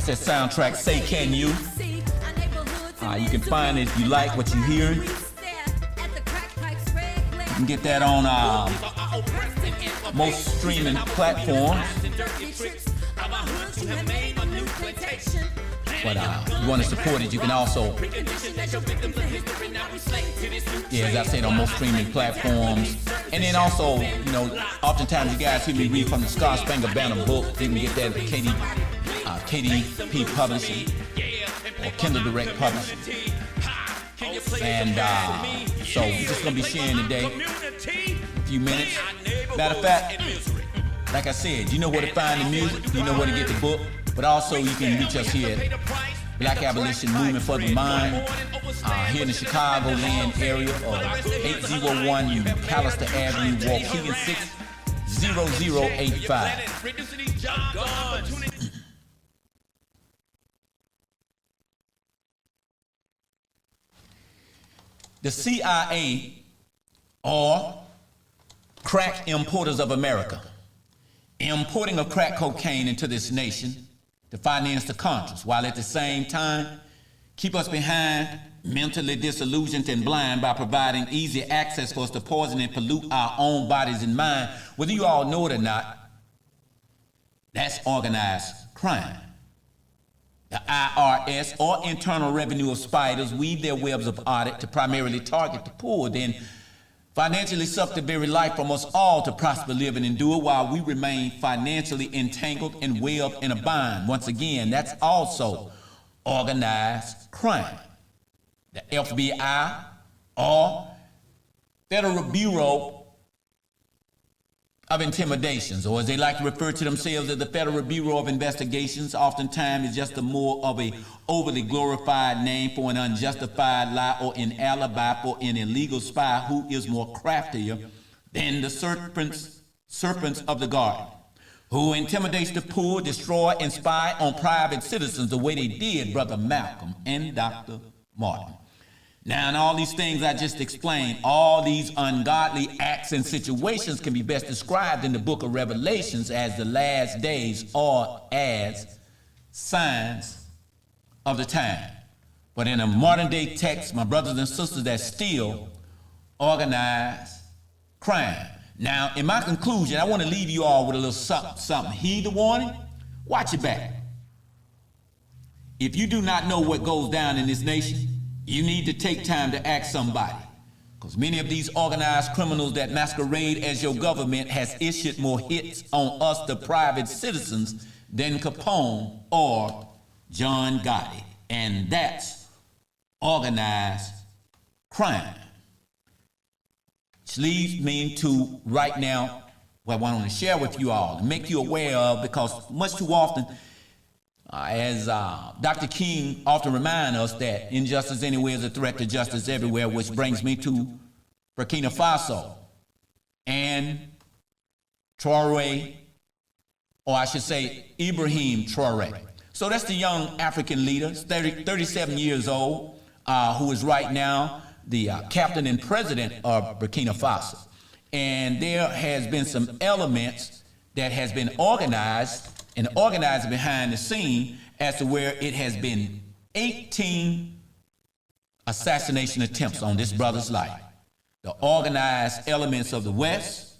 That's that soundtrack, Say Can You. You can find it if you like what you're hearing. You can get that on most streaming platforms. But if you want to support it, you can also, as I said, on most streaming platforms. And then also, you know, oftentimes you guys hear me read from the Star Spangled Banner book. You can get that at KDP Publishing or Kindle Direct Publishing. And so we're just going to be sharing today a few minutes. Matter of fact, like I said, you know where to find the music, you know where to get the book, but also you can reach us here at Black Abolition Movement for the Mind, here in the Chicagoland area, or 801 Callister Avenue, Waukegan 60085. The CIA, or Crack Importers of America, importing of crack cocaine into this nation to finance the Contras, while at the same time keep us behind, mentally disillusioned and blind by providing easy access for us to poison and pollute our own bodies and mind. Whether you all know it or not, that's organized crime. The IRS, or Internal Revenue of Spiders, weave their webs of audit to primarily target the poor, then financially suck the very life from us all to prosper, live, and endure while we remain financially entangled and webbed in a bind. Once again, that's also organized crime. The FBI, or Federal Bureau of Intimidations, or as they like to refer to themselves as the Federal Bureau of Investigations, oftentimes is just a more of a overly glorified name for an unjustified lie or an alibi for an illegal spy who is more craftier than the serpents of the garden, who intimidates the poor, destroy, and spy on private citizens the way they did Brother Malcolm and Dr. Martin. Now, in all these things I just explained, all these ungodly acts and situations can be best described in the book of Revelations as the last days, or as signs of the time. But in a modern day text, my brothers and sisters, that's still organized crime. Now, in my conclusion, I want to leave you all with a little something. Heed the warning, watch your back. If you do not know what goes down in this nation, you need to take time to ask somebody, because many of these organized criminals that masquerade as your government has issued more hits on us, the private citizens, than Capone or John Gotti. And that's organized crime. Which leads me to right now what I want to share with you all and make you aware of, because much too often, as Dr. King often reminds us, that injustice anywhere is a threat to justice everywhere, which brings me to Burkina Faso and Traoré, or I should say Ibrahim Traoré. So that's the young African leader, 37 years old, who is right now the captain and president of Burkina Faso. And there has been some elements that has been organized behind the scene as to where it has been 18 assassination attempts on this brother's life. The organized elements of the West,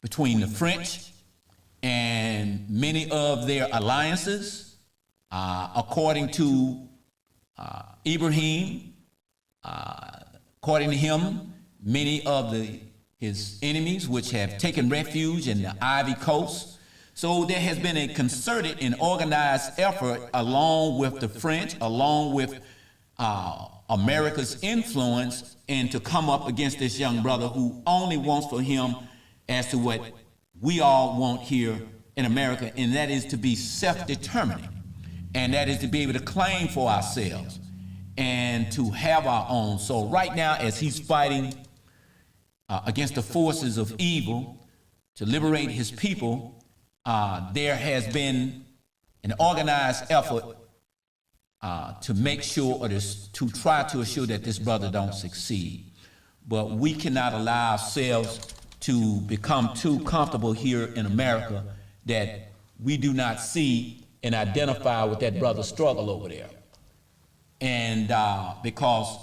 between the French and many of their alliances, according to Ibrahim, according to him, many of his enemies, which have taken refuge in the Ivory Coast. So there has been a concerted and organized effort, along with the French, along with America's influence, and to come up against this young brother who only wants for him as to what we all want here in America, and that is to be self-determining, and that is to be able to claim for ourselves and to have our own. So right now, as he's fighting against the forces of evil to liberate his people, there has been an organized effort to make sure, or to try to assure that this brother don't succeed. But we cannot allow ourselves to become too comfortable here in America that we do not see and identify with that brother's struggle over there. And because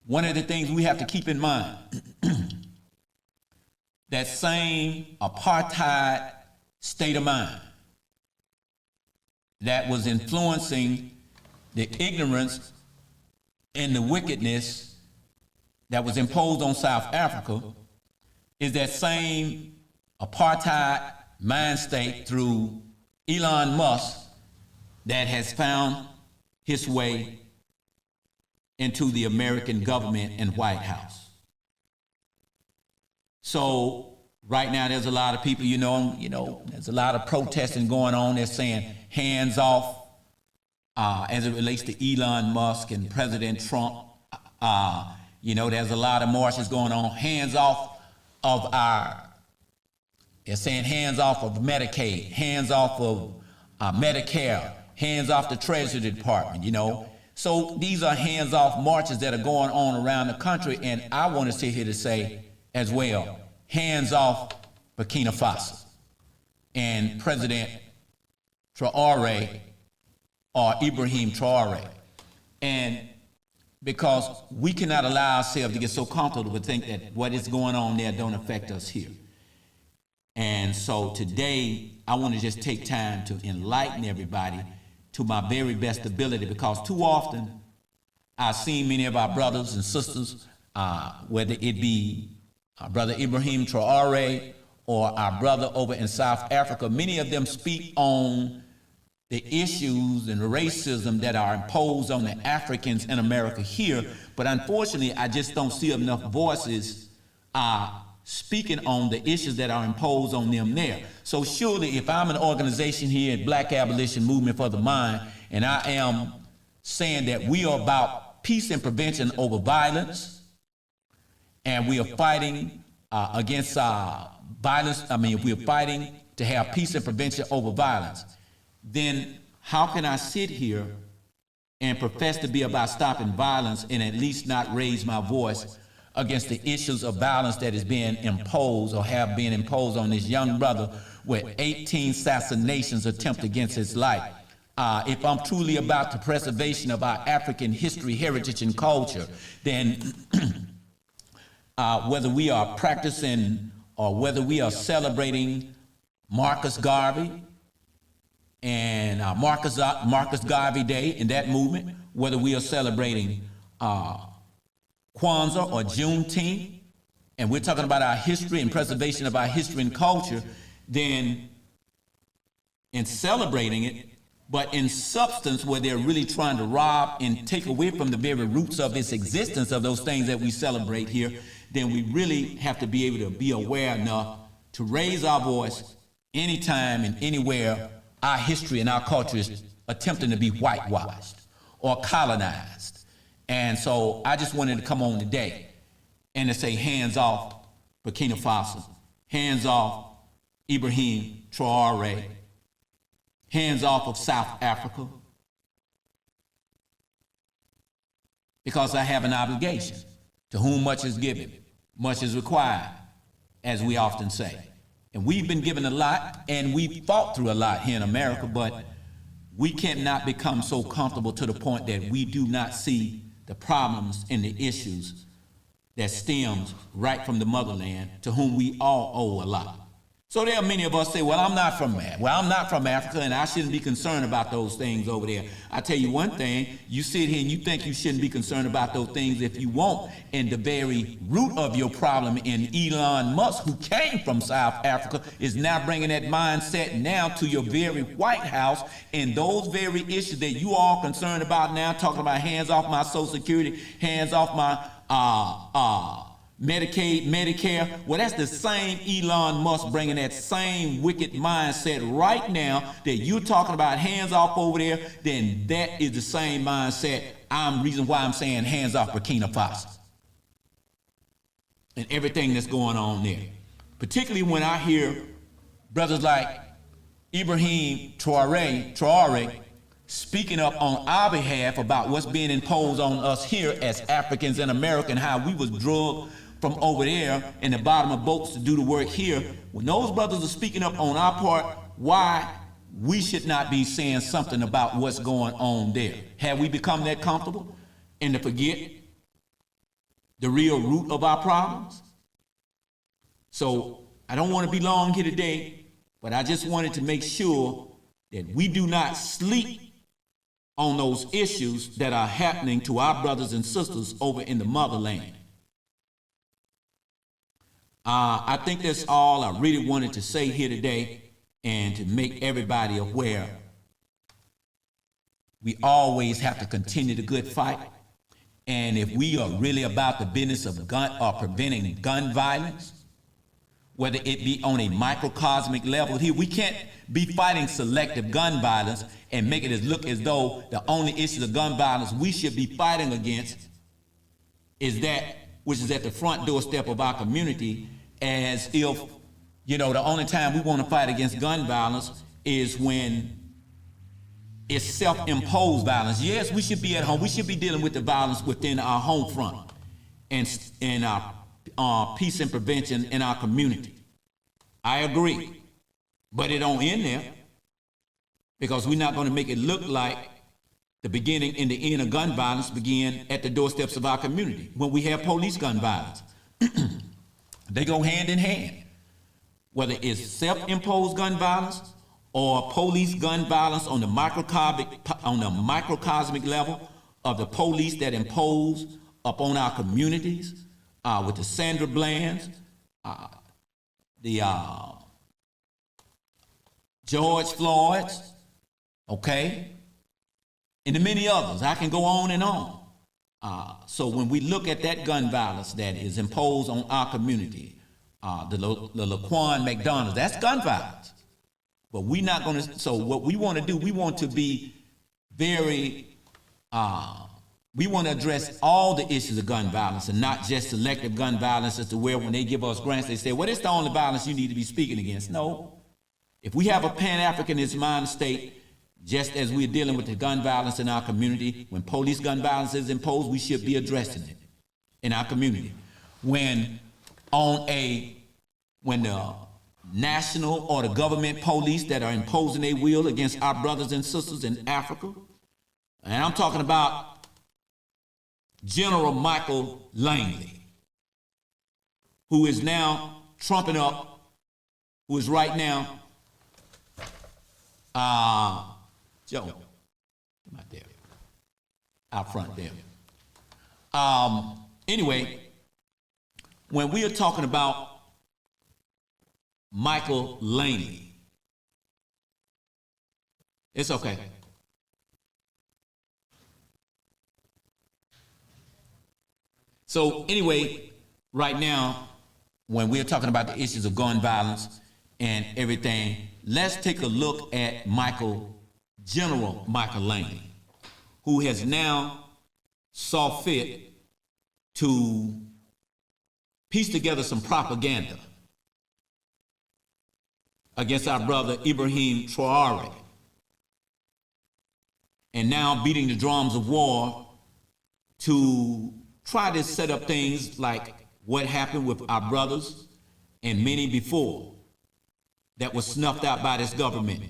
one of the things we have to keep in mind, that same apartheid state of mind that was influencing the ignorance and the wickedness that was imposed on South Africa is that same apartheid mind state through Elon Musk that has found his way into the American government and White House. So right now there's a lot of people, there's a lot of protesting going on. They're saying hands off as it relates to Elon Musk and President Trump. There's a lot of marches going on. Hands off of they're saying hands off of Medicaid, hands off of Medicare, hands off the Treasury Department, So these are hands off marches that are going on around the country. And I want to sit here to say as well, hands off Burkina Faso and President Traoré or Ibrahim Traoré. And because we cannot allow ourselves to get so comfortable to think that what is going on there don't affect us here. And so today, I want to just take time to enlighten everybody to my very best ability, because too often I've seen many of our brothers and sisters, whether it be our brother Ibrahim Traoré or our brother over in South Africa, many of them speak on the issues and the racism that are imposed on the Africans in America here. But unfortunately, I just don't see enough voices speaking on the issues that are imposed on them there. So surely if I'm an organization here at Black Abolition Movement for the Mind, and I am saying that we are about peace and prevention over violence, and we are fighting against violence, if we're fighting to have peace and prevention over violence, then how can I sit here and profess to be about stopping violence and at least not raise my voice against the issues of violence that is being imposed or have been imposed on this young brother with 18 assassinations attempted against his life? If I'm truly about the preservation of our African history, heritage, and culture, then whether we are practicing or whether we are celebrating Marcus Garvey and Marcus Garvey Day in that movement, whether we are celebrating Kwanzaa or Juneteenth, and we're talking about our history and preservation of our history and culture, then in celebrating it, but in substance where they're really trying to rob and take away from the very roots of its existence of those things that we celebrate here, then we really have to be able to be aware enough to raise our voice anytime and anywhere our history and our culture is attempting to be whitewashed or colonized. And so I just wanted to come on today and to say hands off Burkina Faso, hands off Ibrahim Traoré, hands off of South Africa, because I have an obligation. To whom much is given, much is required, as we often say. And we've been given a lot, and we've fought through a lot here in America, but we cannot become so comfortable to the point that we do not see the problems and the issues that stems right from the motherland, to whom we all owe a lot. So there are many of us say, well, I'm not from Africa, and I shouldn't be concerned about those things over there. I tell you one thing, you sit here and you think you shouldn't be concerned about those things if you won't, and the very root of your problem in Elon Musk, who came from South Africa, is now bringing that mindset now to your very White House, and those very issues that you all concerned about now, talking about hands off my Social Security, hands off my Medicaid, Medicare. Well, that's the same Elon Musk bringing that same wicked mindset right now that you're talking about hands off over there. Then that is the same mindset. Reason why I'm saying hands off Burkina Faso and everything that's going on there. Particularly when I hear brothers like Ibrahim Traoré speaking up on our behalf about what's being imposed on us here as Africans in America, and how we was drugged from over there in the bottom of boats to do the work here. When those brothers are speaking up on our part, why we should not be saying something about what's going on there. Have we become that comfortable and to forget the real root of our problems? So I don't want to be long here today, but I just wanted to make sure that we do not sleep on those issues that are happening to our brothers and sisters over in the motherland. I think that's all I really wanted to say here today, and to make everybody aware. We always have to continue the good fight. And if we are really about the business of preventing gun violence, whether it be on a microcosmic level here, we can't be fighting selective gun violence and make it look as though the only issue of gun violence we should be fighting against is that which is at the front doorstep of our community, as if, you know, the only time we want to fight against gun violence is when it's self-imposed violence. Yes, we should be at home. We should be dealing with the violence within our home front and our peace and prevention in our community. I agree. But it don't end there, because we're not going to make it look like the beginning and the end of gun violence begin at the doorsteps of our community. When we have police gun violence, they go hand in hand. Whether it's self-imposed gun violence or police gun violence on the microcosmic level of the police that impose upon our communities, with the Sandra Blands, the George Floyds, okay, and the many others. I can go on and on. So when we look at that gun violence that is imposed on our community, the Laquan McDonald's, that's gun violence. But we're not going to, so what we want to do, we want to be very, we want to address all the issues of gun violence and not just selective gun violence, as to where when they give us grants, they say, well, it's the only violence you need to be speaking against. No. If we have a Pan-Africanist mind state, just as we're dealing with the gun violence in our community, when police gun violence is imposed, we should be addressing it in our community. When the national or the government police that are imposing their will against our brothers and sisters in Africa, and I'm talking about General Michael Langley, who is now trumping up, who is right now, Joe, come out there, out front there. Anyway, when we are talking about Michael Langley, it's okay. So anyway, right now, when we're talking about the issues of gun violence and everything, let's take a look at General Michael Langley, who has now saw fit to piece together some propaganda against our brother Ibrahim Traore, and now beating the drums of war to try to set up things like what happened with our brothers and many before that was snuffed out by this government,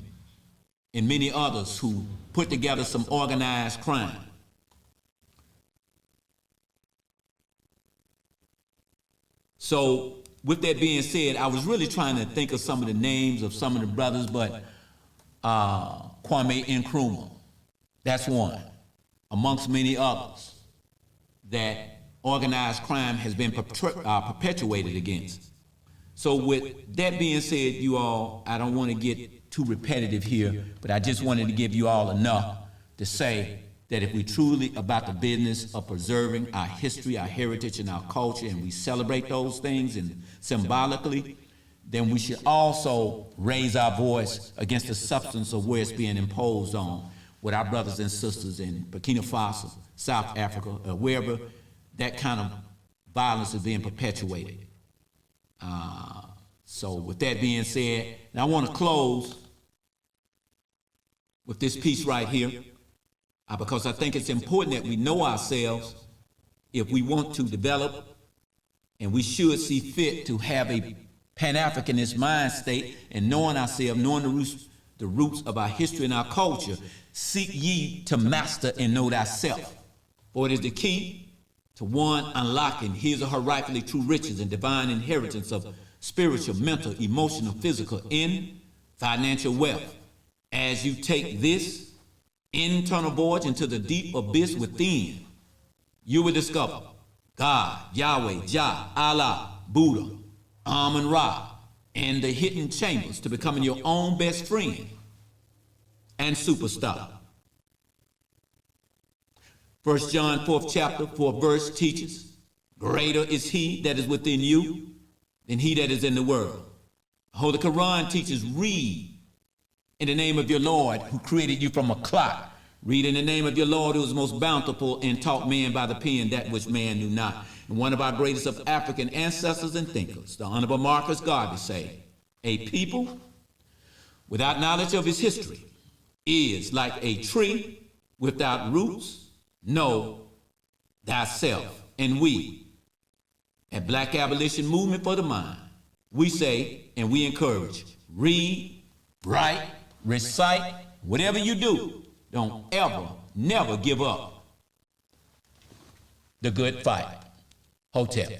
and many others who put together some organized crime. So with that being said, I was really trying to think of some of the names of some of the brothers, but Kwame Nkrumah, that's one, amongst many others that organized crime has been perpetuated against. So with that being said, you all, I don't want to get too repetitive here, but I just wanted to give you all enough to say that if we truly about the business of preserving our history, our heritage, and our culture, and we celebrate those things and symbolically, then we should also raise our voice against the substance of where it's being imposed on with our brothers and sisters in Burkina Faso, South Africa, or wherever that kind of violence is being perpetuated. So with that being said, and I want to close with this piece right here, because I think it's important that we know ourselves if we want to develop, and we should see fit to have a Pan-Africanist mind state, and knowing ourselves, knowing the roots the roots of our history and our culture, seek ye to master and know thyself. For it is the key to one unlocking his or her rightfully true riches and divine inheritance of spiritual, mental, emotional, physical, and financial wealth. As you take this internal voyage into the deep abyss within, you will discover God, Yahweh, Jah, Allah, Buddha, Amun-Ra, and the hidden chambers to becoming your own best friend and superstar. 1 John 4th chapter 4th verse teaches, greater is he that is within you than he that is in the world. The Holy Quran teaches, read in the name of your Lord who created you from a clot. Read in the name of your Lord who is most bountiful and taught man by the pen that which man knew not. And one of our greatest of African ancestors and thinkers, the Honorable Marcus Garvey, say, a people without knowledge of its history is like a tree without roots. Know thyself. And we, at Black Abolition Movement for the Mind, we say and we encourage, read, write, recite, whatever you do, don't ever, never give up the good fight. HOTEP.